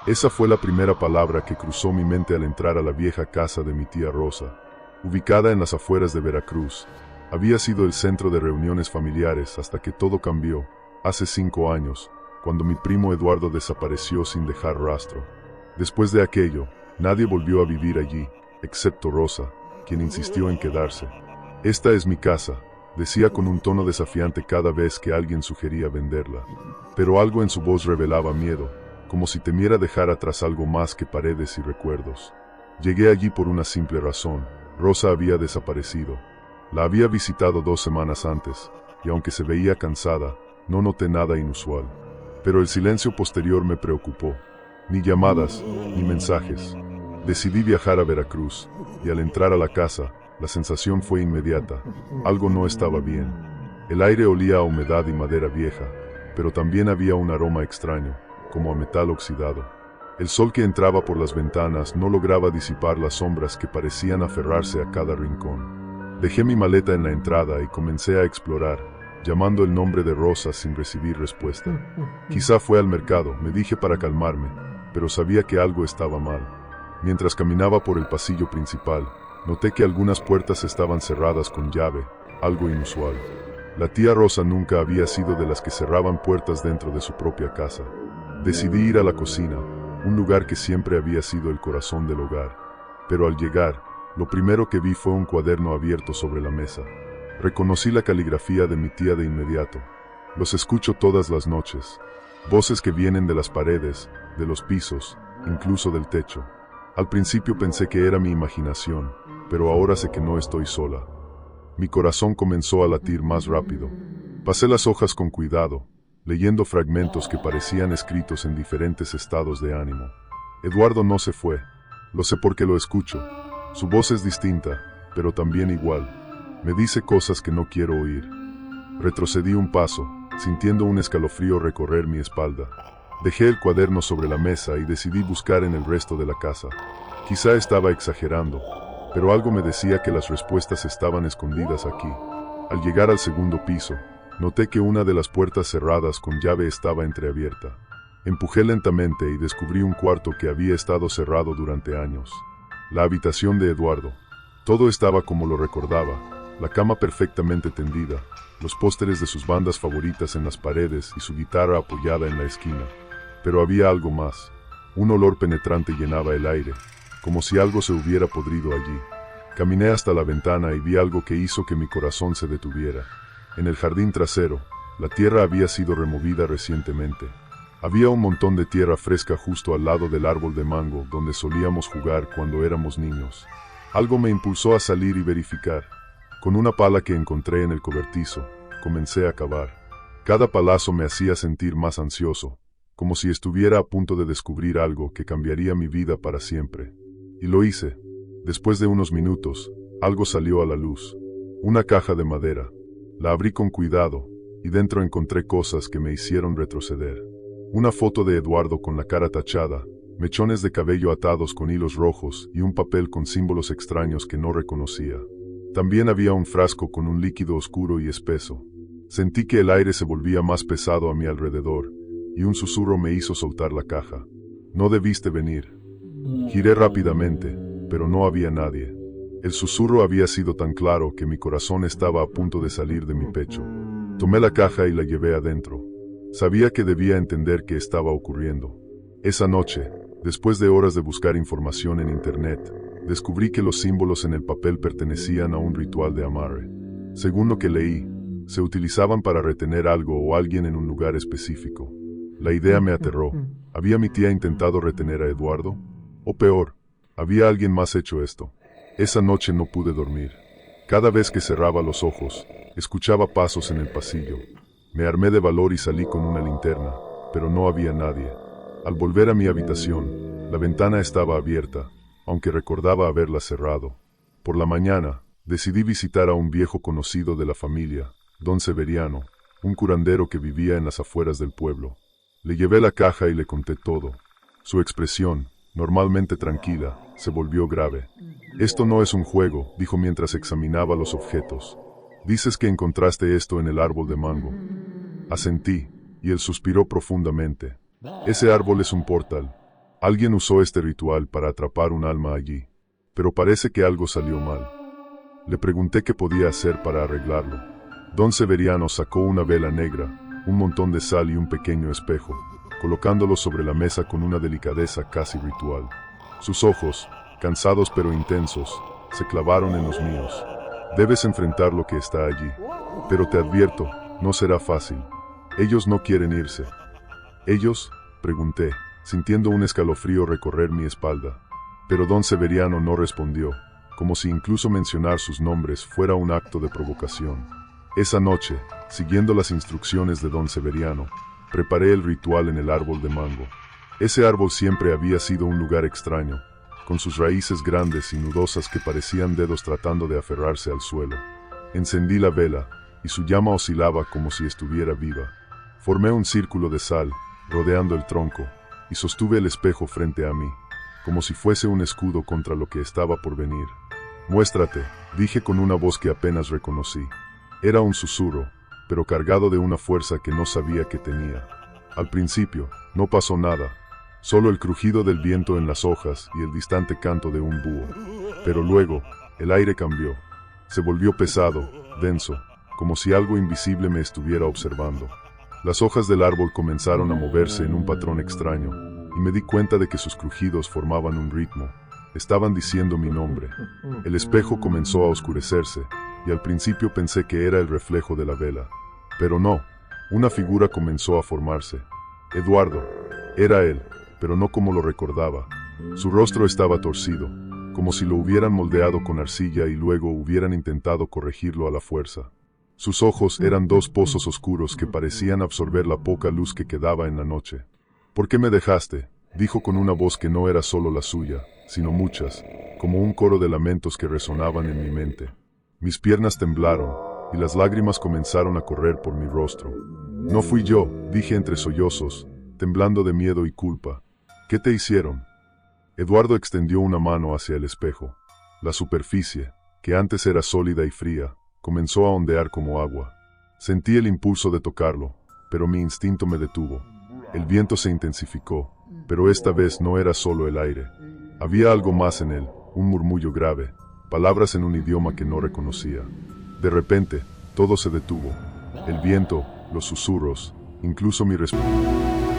Esa fue la primera palabra que cruzó mi mente al entrar a la vieja casa de mi tía Rosa. Ubicada en las afueras de Veracruz, había sido el centro de reuniones familiares hasta que todo cambió, hace 5 años, cuando mi primo Eduardo desapareció sin dejar rastro. Después de aquello, nadie volvió a vivir allí, excepto Rosa, quien insistió en quedarse. «Esta es mi casa», decía con un tono desafiante cada vez que alguien sugería venderla. Pero algo en su voz revelaba miedo, como si temiera dejar atrás algo más que paredes y recuerdos. Llegué allí por una simple razón: Rosa había desaparecido. La había visitado 2 semanas antes, y aunque se veía cansada, no noté nada inusual. Pero el silencio posterior me preocupó. Ni llamadas, ni mensajes. Decidí viajar a Veracruz, y al entrar a la casa, la sensación fue inmediata. Algo no estaba bien. El aire olía a humedad y madera vieja, pero también había un aroma extraño, como a metal oxidado. El sol que entraba por las ventanas no lograba disipar las sombras que parecían aferrarse a cada rincón. Dejé mi maleta en la entrada y comencé a explorar, llamando el nombre de Rosa sin recibir respuesta. Quizá fue al mercado, me dije para calmarme, pero sabía que algo estaba mal. Mientras caminaba por el pasillo principal, noté que algunas puertas estaban cerradas con llave, algo inusual. La tía Rosa nunca había sido de las que cerraban puertas dentro de su propia casa. Decidí ir a la cocina, un lugar que siempre había sido el corazón del hogar. Pero al llegar, lo primero que vi fue un cuaderno abierto sobre la mesa. Reconocí la caligrafía de mi tía de inmediato. Los escucho todas las noches. Voces que vienen de las paredes, de los pisos, incluso del techo. Al principio pensé que era mi imaginación, pero ahora sé que no estoy sola. Mi corazón comenzó a latir más rápido. Pasé las hojas con cuidado, leyendo fragmentos que parecían escritos en diferentes estados de ánimo. Eduardo no se fue. Lo sé porque lo escucho. Su voz es distinta, pero también igual. Me dice cosas que no quiero oír. Retrocedí un paso, sintiendo un escalofrío recorrer mi espalda. Dejé el cuaderno sobre la mesa y decidí buscar en el resto de la casa. Quizá estaba exagerando, pero algo me decía que las respuestas estaban escondidas aquí. Al llegar al segundo piso, noté que una de las puertas cerradas con llave estaba entreabierta. Empujé lentamente y descubrí un cuarto que había estado cerrado durante años. La habitación de Eduardo. Todo estaba como lo recordaba, la cama perfectamente tendida, los pósteres de sus bandas favoritas en las paredes y su guitarra apoyada en la esquina. Pero había algo más. Un olor penetrante llenaba el aire, como si algo se hubiera podrido allí. Caminé hasta la ventana y vi algo que hizo que mi corazón se detuviera. En el jardín trasero, la tierra había sido removida recientemente. Había un montón de tierra fresca justo al lado del árbol de mango donde solíamos jugar cuando éramos niños. Algo me impulsó a salir y verificar. Con una pala que encontré en el cobertizo, comencé a cavar. Cada palazo me hacía sentir más ansioso, como si estuviera a punto de descubrir algo que cambiaría mi vida para siempre. Y lo hice. Después de unos minutos, algo salió a la luz. Una caja de madera. La abrí con cuidado, y dentro encontré cosas que me hicieron retroceder. Una foto de Eduardo con la cara tachada, mechones de cabello atados con hilos rojos y un papel con símbolos extraños que no reconocía. También había un frasco con un líquido oscuro y espeso. Sentí que el aire se volvía más pesado a mi alrededor, y un susurro me hizo soltar la caja. «No debiste venir». Giré rápidamente, pero no había nadie. El susurro había sido tan claro que mi corazón estaba a punto de salir de mi pecho. Tomé la caja y la llevé adentro. Sabía que debía entender qué estaba ocurriendo. Esa noche, después de horas de buscar información en internet, descubrí que los símbolos en el papel pertenecían a un ritual de amarre. Según lo que leí, se utilizaban para retener algo o alguien en un lugar específico. La idea me aterró. ¿Había mi tía intentado retener a Eduardo? O peor, ¿había alguien más hecho esto? Esa noche no pude dormir. Cada vez que cerraba los ojos, escuchaba pasos en el pasillo. Me armé de valor y salí con una linterna, pero no había nadie. Al volver a mi habitación, la ventana estaba abierta, aunque recordaba haberla cerrado. Por la mañana, decidí visitar a un viejo conocido de la familia, don Severiano, un curandero que vivía en las afueras del pueblo. Le llevé la caja y le conté todo. Su expresión, normalmente tranquila, se volvió grave. «Esto no es un juego», dijo mientras examinaba los objetos. «Dices que encontraste esto en el árbol de mango». Asentí, y él suspiró profundamente. «Ese árbol es un portal. Alguien usó este ritual para atrapar un alma allí, pero parece que algo salió mal. Le pregunté qué podía hacer para arreglarlo. Don Severiano sacó una vela negra, un montón de sal y un pequeño espejo, colocándolos sobre la mesa con una delicadeza casi ritual. Sus ojos, cansados pero intensos, se clavaron en los míos. Debes enfrentar lo que está allí. Pero te advierto, no será fácil. Ellos no quieren irse. ¿Ellos? Pregunté, sintiendo un escalofrío recorrer mi espalda. Pero don Severiano no respondió, como si incluso mencionar sus nombres fuera un acto de provocación. Esa noche, siguiendo las instrucciones de don Severiano, preparé el ritual en el árbol de mango. Ese árbol siempre había sido un lugar extraño, con sus raíces grandes y nudosas que parecían dedos tratando de aferrarse al suelo. Encendí la vela, y su llama oscilaba como si estuviera viva. Formé un círculo de sal, rodeando el tronco, y sostuve el espejo frente a mí, como si fuese un escudo contra lo que estaba por venir. «Muéstrate», dije con una voz que apenas reconocí. Era un susurro, pero cargado de una fuerza que no sabía que tenía. Al principio, no pasó nada, solo el crujido del viento en las hojas y el distante canto de un búho. Pero luego, el aire cambió. Se volvió pesado, denso, como si algo invisible me estuviera observando. Las hojas del árbol comenzaron a moverse en un patrón extraño, y me di cuenta de que sus crujidos formaban un ritmo. Estaban diciendo mi nombre. El espejo comenzó a oscurecerse, y al principio pensé que era el reflejo de la vela. Pero no, una figura comenzó a formarse. Eduardo. Era él, pero no como lo recordaba. Su rostro estaba torcido, como si lo hubieran moldeado con arcilla y luego hubieran intentado corregirlo a la fuerza. Sus ojos eran dos pozos oscuros que parecían absorber la poca luz que quedaba en la noche. «¿Por qué me dejaste?», dijo con una voz que no era solo la suya, sino muchas, como un coro de lamentos que resonaban en mi mente. Mis piernas temblaron, y las lágrimas comenzaron a correr por mi rostro. «No fui yo», dije entre sollozos, temblando de miedo y culpa. «¿Qué te hicieron?». Eduardo extendió una mano hacia el espejo. La superficie, que antes era sólida y fría, comenzó a ondear como agua. Sentí el impulso de tocarlo, pero mi instinto me detuvo. El viento se intensificó, pero esta vez no era solo el aire. Había algo más en él, un murmullo grave, palabras en un idioma que no reconocía. De repente, todo se detuvo. El viento, los susurros, incluso mi respiración.